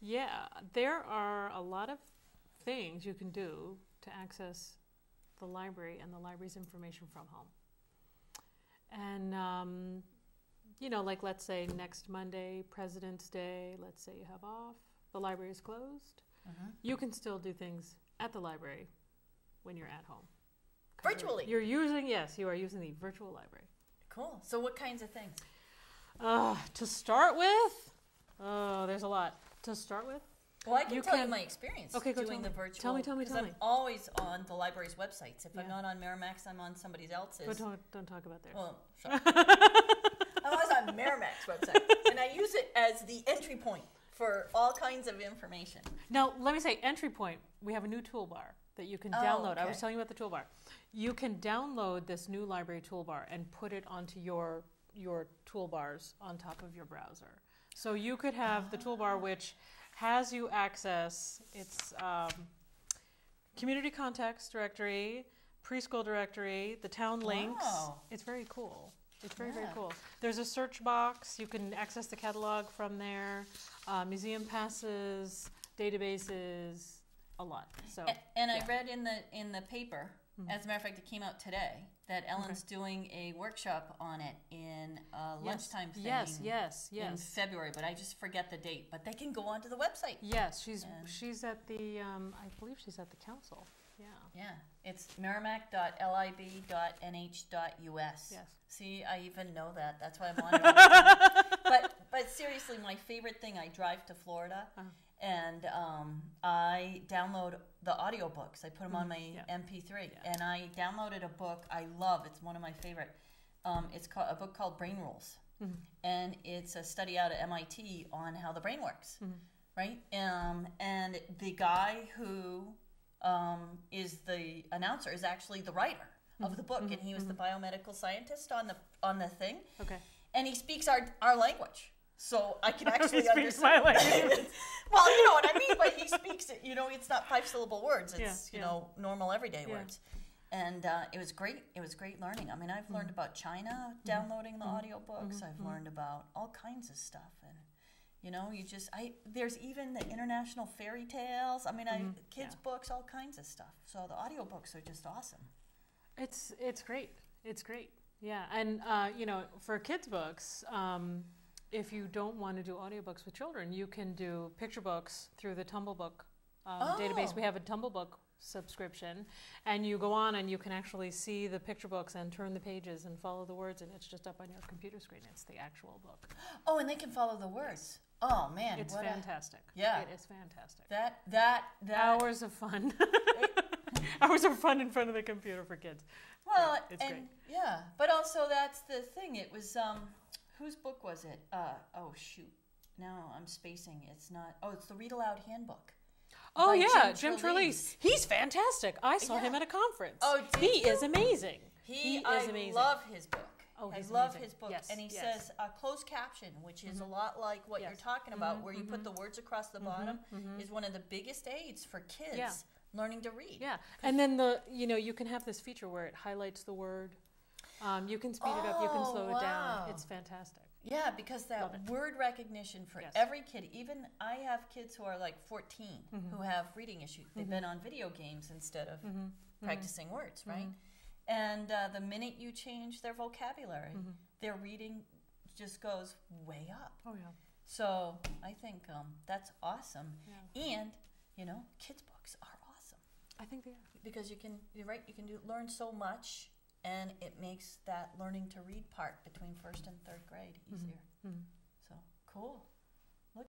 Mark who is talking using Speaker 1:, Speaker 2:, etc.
Speaker 1: Yeah, there are a lot of things you can do to access the library and the library's information from home. And, you know, like let's say next Monday, President's Day, let's say you have off, the library is closed. You can still do things at the library when you're at home.
Speaker 2: Virtually?
Speaker 1: You're using, yes, you are using the virtual library.
Speaker 2: Cool. So what kinds of things?
Speaker 1: To start with, there's a lot. To start with,
Speaker 2: Well, I can tell you my experience doing the virtual.
Speaker 1: Tell me.
Speaker 2: Because I'm always on the library's websites. If I'm not on Merrimack's, I'm on somebody else's.
Speaker 1: But don't talk about theirs.
Speaker 2: Well, sorry. I'm always on Merrimack's website, and I use it as the entry point for all kinds of information.
Speaker 1: Now, let me say, entry point, we have a new toolbar that you can download.
Speaker 2: Okay.
Speaker 1: I was telling you about the toolbar. You can download this new library toolbar and put it onto your toolbars on top of your browser. So you could have the toolbar which has you access its community context directory, preschool directory, the town links.
Speaker 2: Wow.
Speaker 1: It's very cool. It's very, very cool. There's a search box. You can access the catalog from there, museum passes, databases, a lot. So,
Speaker 2: and I read in the paper, as a matter of fact, it came out today, that Ellen's doing a workshop on it in lunchtime thing.
Speaker 1: Yes.
Speaker 2: In February, but I just forget the date. But they can go onto the website.
Speaker 1: Yes, she's at the I believe she's at the council. Yeah.
Speaker 2: Yeah, it's merrimack.lib.nh.us.
Speaker 1: Yes.
Speaker 2: See, I even know that. That's why I'm on it all the time. But seriously, my favorite thing, I drive to Florida, and I download the audiobooks. I put them on my MP3, and I downloaded a book I love. It's one of my favorite. It's called a book called Brain Rules, and it's a study out of MIT on how the brain works, right? And the guy who is the announcer is actually the writer of the book, and he was the biomedical scientist on the thing.
Speaker 1: Okay.
Speaker 2: And he speaks our language, so I can actually
Speaker 1: he speaks my language.
Speaker 2: Well, you know what I mean, but he speaks it. You know, it's not 5-syllable words. It's you know, normal everyday words. And it was great. It was great learning. I mean, I've learned about China downloading the audiobooks. I've learned about all kinds of stuff, and you know, there's even the international fairy tales. I mean, kids' books, all kinds of stuff. So the audiobooks are just awesome.
Speaker 1: It's great. It's great. Yeah, and you know, for kids' books, if you don't want to do audiobooks with children, you can do picture books through the Tumblebook database. We have a Tumblebook subscription, and you go on and you can actually see the picture books and turn the pages and follow the words, and it's just up on your computer screen. It's the actual book.
Speaker 2: Oh, and they can follow the words. Oh man,
Speaker 1: it's fantastic.
Speaker 2: Yeah,
Speaker 1: it is fantastic.
Speaker 2: That
Speaker 1: hours of fun. Hours of fun in front of the computer for kids.
Speaker 2: Well,
Speaker 1: it's great.
Speaker 2: Yeah, but also that's the thing. It was whose book was it? Oh shoot, now I'm spacing. It's not. Oh, it's the Read Aloud Handbook.
Speaker 1: Oh yeah, Jim Trelease. He's fantastic. I saw him at a conference.
Speaker 2: Oh,
Speaker 1: he is amazing.
Speaker 2: He is amazing. I love his book.
Speaker 1: Oh,
Speaker 2: I love his book.
Speaker 1: Yes,
Speaker 2: and he says a closed caption, which is a lot like what you're talking about, where you put the words across the bottom, is one of the biggest aids for kids learning to read.
Speaker 1: Yeah, and then you can have this feature where it highlights the word. You can speed it up, you can slow it down. It's fantastic.
Speaker 2: Yeah, because that word recognition for every kid, even I have kids who are like 14 who have reading issues. They've been on video games instead of practicing words, right? And the minute you change their vocabulary, their reading just goes way up.
Speaker 1: Oh, yeah.
Speaker 2: So I think that's awesome. Yeah. And, you know, kids' books are awesome.
Speaker 1: I think they are.
Speaker 2: Because you're right, you can learn so much, and it makes that learning to read part between 1st and 3rd grade easier. So, cool.